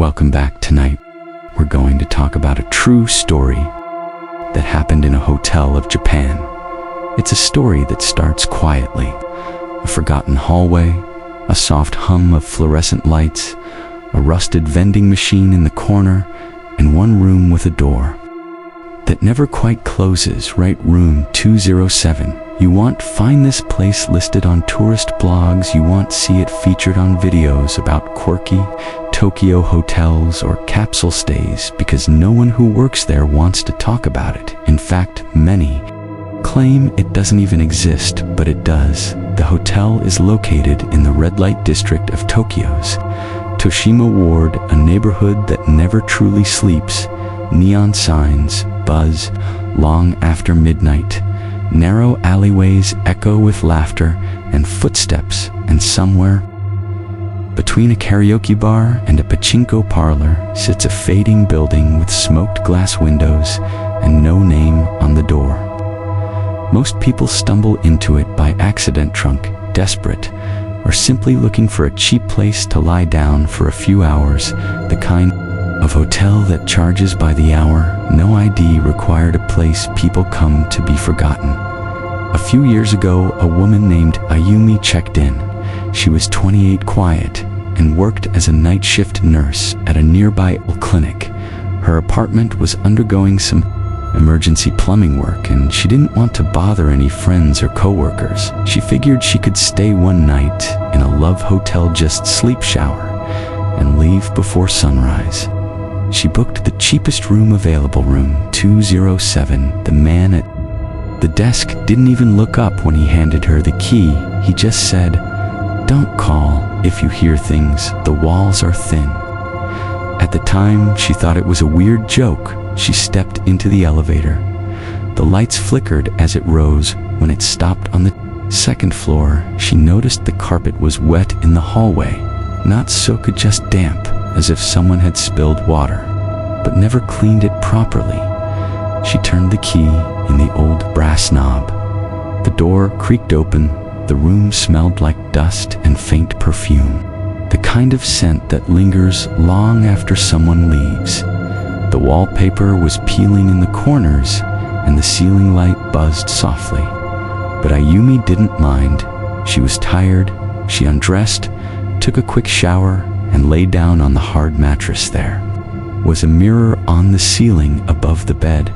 Welcome back. Tonight, we're going to talk about a true story that happened in a hotel of Japan. It's a story that starts quietly. A forgotten hallway, a soft hum of fluorescent lights, a rusted vending machine in the corner, and one room with a door that never quite closes. Right, room 207. You won't find this place listed on tourist blogs. You won't see it featured on videos about quirky Tokyo hotels or capsule stays, because no one who works there wants to talk about it. In fact, many claim it doesn't even exist, but it does. The hotel is located in the red light district of Tokyo's Toshima Ward, a neighborhood that never truly sleeps. Neon signs buzz long after midnight. Narrow alleyways echo with laughter and footsteps, and somewhere between a karaoke bar and a pachinko parlor sits a fading building with smoked glass windows and no name on the door. Most people stumble into it by accident, drunk, desperate, or simply looking for a cheap place to lie down for a few hours, the kind of hotel that charges by the hour, no ID required, a place people come to be forgotten. A few years ago, a woman named Ayumi checked in. She was 28, quiet, and worked as a night shift nurse at a nearby clinic. Her apartment was undergoing some emergency plumbing work, and she didn't want to bother any friends or coworkers. She figured she could stay one night in a love hotel, just sleep, shower, and leave before sunrise. She booked the cheapest room available, room 207. The man at the desk didn't even look up when he handed her the key. He just said, "Don't call if you hear things. The walls are thin." At the time, she thought it was a weird joke. She stepped into the elevator. The lights flickered as it rose. When it stopped on the second floor, she noticed the carpet was wet in the hallway. Not soaked, just damp, as if someone had spilled water, but never cleaned it properly. She turned the key in the old brass knob. The door creaked open. The room smelled like dust and faint perfume, the kind of scent that lingers long after someone leaves. The wallpaper was peeling in the corners, and the ceiling light buzzed softly. But Ayumi didn't mind. She was tired. She undressed, took a quick shower, and lay down on the hard mattress. There was a mirror on the ceiling above the bed,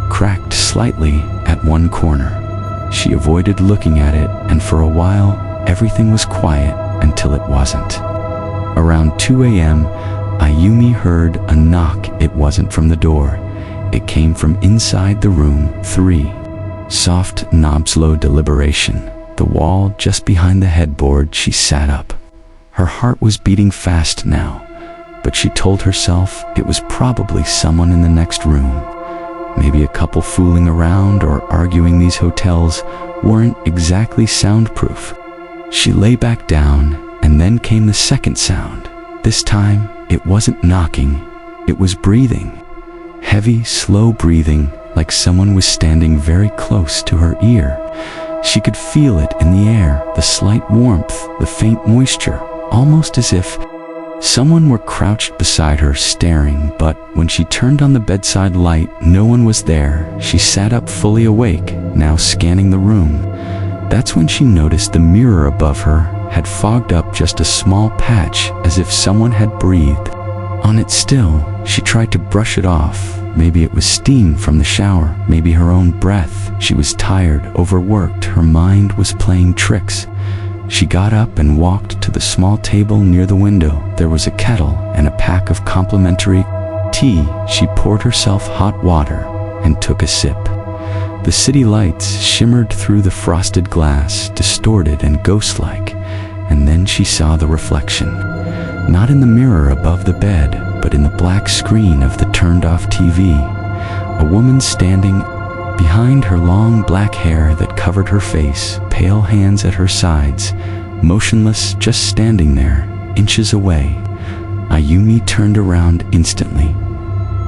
cracked slightly at one corner. She avoided looking at it, and for a while, everything was quiet until it wasn't. Around 2 a.m., Ayumi heard a knock. It wasn't from the door. It came from inside the room. 3. Soft knobs, slow deliberation. The wall just behind the headboard. She sat up. Her heart was beating fast now, but she told herself it was probably someone in the next room. Maybe a couple fooling around or arguing. These hotels weren't exactly soundproof. She lay back down, and then came the second sound. This time, it wasn't knocking, it was breathing. Heavy, slow breathing, like someone was standing very close to her ear. She could feel it in the air, the slight warmth, the faint moisture, almost as if someone were crouched beside her, staring. But when she turned on the bedside light, no one was there. She sat up, fully awake, now scanning the room. That's when she noticed the mirror above her had fogged up just a small patch, as if someone had breathed on it. Still, she tried to brush it off. Maybe it was steam from the shower, maybe her own breath. She was tired, overworked, her mind was playing tricks. She got up and walked to the small table near the window. There was a kettle and a pack of complimentary tea. She poured herself hot water and took a sip. The city lights shimmered through the frosted glass, distorted and ghost-like, and then she saw the reflection. Not in the mirror above the bed, but in the black screen of the turned-off TV. A woman standing behind her, long black hair that covered her face, pale hands at her sides, motionless, just standing there, inches away. Ayumi turned around instantly.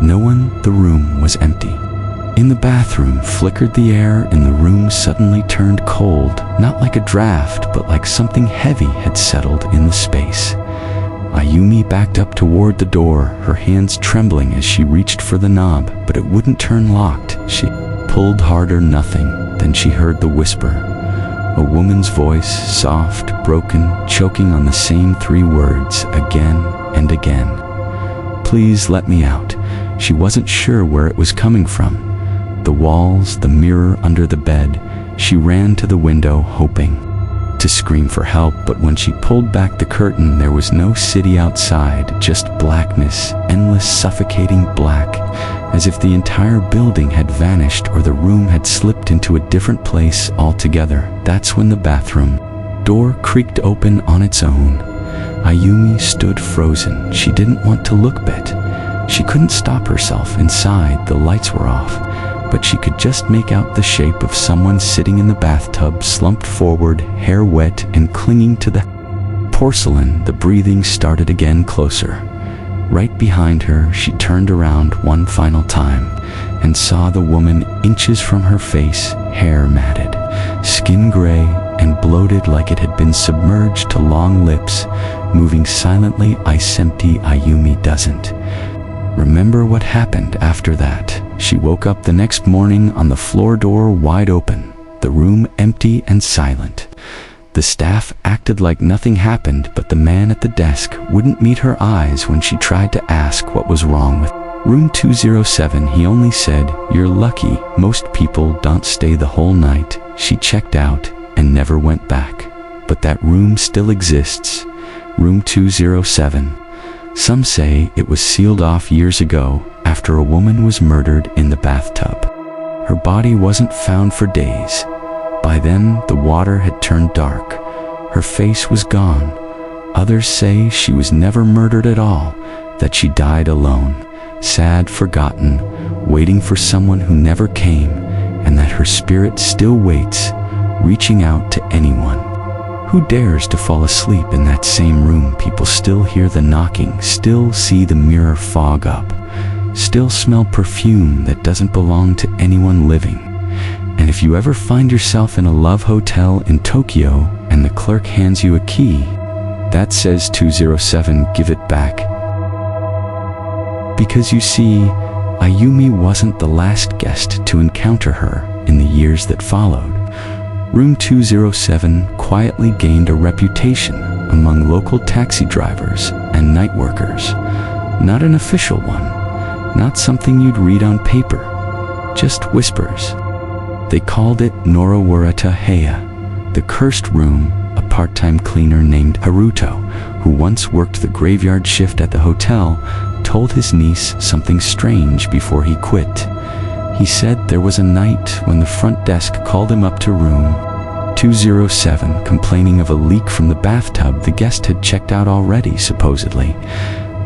No one. The room was empty. In the bathroom flickered the air in the room suddenly turned cold, not like a draft, but like something heavy had settled in the space. Ayumi backed up toward the door, her hands trembling as she reached for the knob, but it wouldn't turn locked. She pulled harder, nothing. Then she heard the whisper. A woman's voice, soft, broken, choking on the same 3 words again and again. Please let me out. She wasn't sure where it was coming from. The walls, the mirror under the bed. She ran to the window, hoping to scream for help, but when she pulled back the curtain, there was no city outside, just blackness, endless, suffocating black, as if the entire building had vanished or the room had slipped into a different place altogether. That's when the bathroom door creaked open on its own. Ayumi stood frozen. She didn't want to look, but she couldn't stop herself. Inside, the lights were off, but she could just make out the shape of someone sitting in the bathtub, slumped forward, hair wet and clinging to the porcelain. The breathing started again, closer. Right behind her, she turned around one final time and saw the woman inches from her face, hair matted, skin gray and bloated like it had been submerged to long lips, moving silently. Ice empty. Ayumi doesn't remember what happened after that. She woke up the next morning on the floor, door wide open, the room empty and silent. The staff acted like nothing happened, but the man at the desk wouldn't meet her eyes when she tried to ask what was wrong with room 207. He only said, "You're lucky. Most people don't stay the whole night." She checked out and never went back. But that room still exists, room 207. Some say it was sealed off years ago after a woman was murdered in the bathtub. Her body wasn't found for days. By then, the water had turned dark. Her face was gone. Others say she was never murdered at all, that she died alone, sad, forgotten, waiting for someone who never came, and that her spirit still waits, reaching out to anyone who dares to fall asleep in that same room. People still hear the knocking, still see the mirror fog up, still smell perfume that doesn't belong to anyone living. And if you ever find yourself in a love hotel in Tokyo and the clerk hands you a key that says 207, give it back. Because you see, Ayumi wasn't the last guest to encounter her in the years that followed. Room 207 quietly gained a reputation among local taxi drivers and night workers. Not an official one, not something you'd read on paper, just whispers. They called it Norawurata Heya, the cursed room. A part-time cleaner named Haruto, who once worked the graveyard shift at the hotel, told his niece something strange before he quit. He said there was a night when the front desk called him up to room 207, complaining of a leak from the bathtub. The guest had checked out already, supposedly.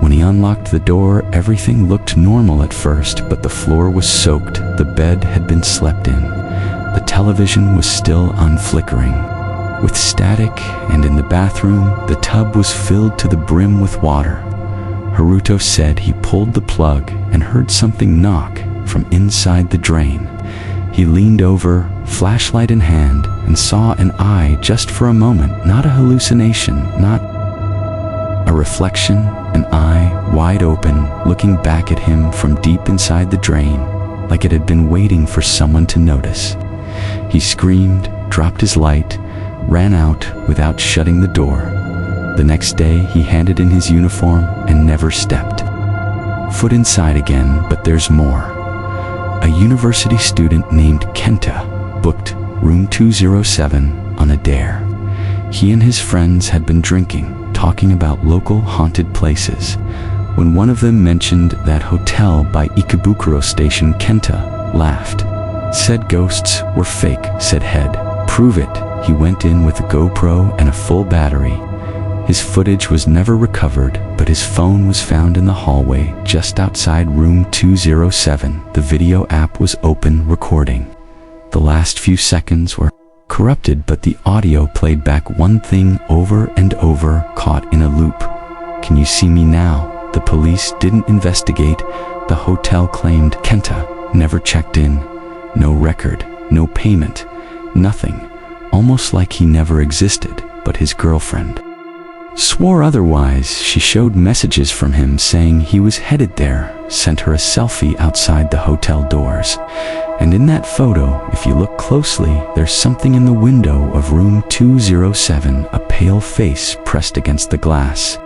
When he unlocked the door, everything looked normal at first, but the floor was soaked, the bed had been slept in. The television was still unflickering, with static, and in the bathroom, the tub was filled to the brim with water. Haruto said he pulled the plug and heard something knock from inside the drain. He leaned over, flashlight in hand, and saw an eye just for a moment. Not a hallucination, not a reflection, an eye wide open, looking back at him from deep inside the drain, like it had been waiting for someone to notice. He screamed, dropped his light, ran out without shutting the door. The next day, he handed in his uniform and never stepped foot inside again. But there's more. A university student named Kenta booked room 207 on a dare. He and his friends had been drinking, talking about local haunted places. When one of them mentioned that hotel by Ikebukuro Station, Kenta laughed. Said ghosts were fake, said Head. Prove it. He went in with a GoPro and a full battery. His footage was never recovered, but his phone was found in the hallway just outside room 207. The video app was open, recording. The last few seconds were corrupted, but the audio played back one thing over and over, caught in a loop. Can you see me now? The police didn't investigate. The hotel claimed Kenta never checked in. No record, no payment, nothing. Almost like he never existed. But his girlfriend swore otherwise. She showed messages from him saying he was headed there, sent her a selfie outside the hotel doors. And in that photo, if you look closely, there's something in the window of room 207, a pale face pressed against the glass.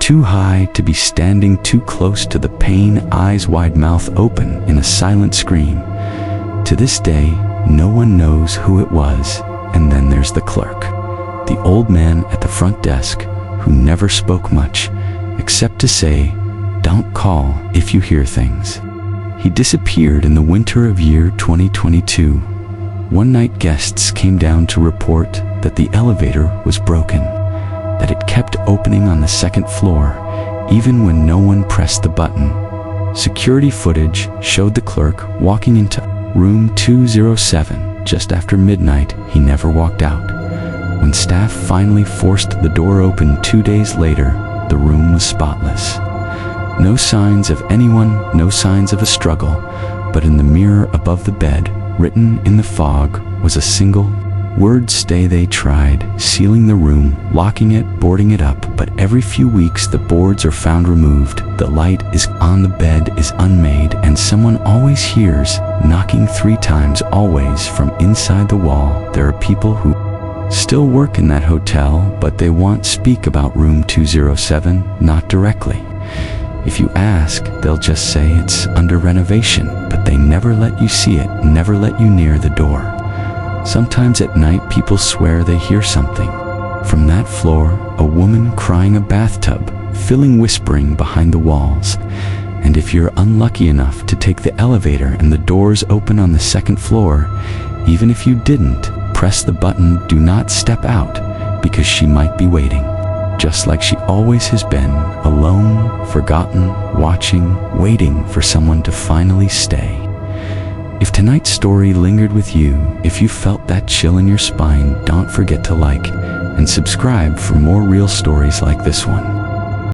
Too high to be standing too close to the pane, eyes wide, mouth open in a silent scream. To this day, no one knows who it was. And then there's the clerk, the old man at the front desk who never spoke much, except to say, "Don't call if you hear things." He disappeared in the winter of year 2022. One night guests came down to report that the elevator was broken, that it kept opening on the second floor, even when no one pressed the button. Security footage showed the clerk walking into room 207 just after midnight. He never walked out. When staff finally forced the door open 2 days later, the room was spotless. No signs of anyone, no signs of a struggle, but in the mirror above the bed, written in the fog, was a single word: stay. They tried sealing the room, locking it, boarding it up, but every few weeks the boards are found removed, the light is on, the bed is unmade, and someone always hears knocking 3 times, always from inside the wall. There are people who still work in that hotel, but they won't speak about room 207, not directly. If you ask, they'll just say it's under renovation, but they never let you see it, never let you near the door. Sometimes at night, people swear they hear something. From that floor, a woman crying, a bathtub filling, whispering behind the walls. And if you're unlucky enough to take the elevator and the doors open on the second floor, even if you didn't press the button, do not step out, because she might be waiting, just like she always has been, alone, forgotten, watching, waiting for someone to finally stay. If tonight's story lingered with you, if you felt that chill in your spine, don't forget to like and subscribe for more real stories like this one.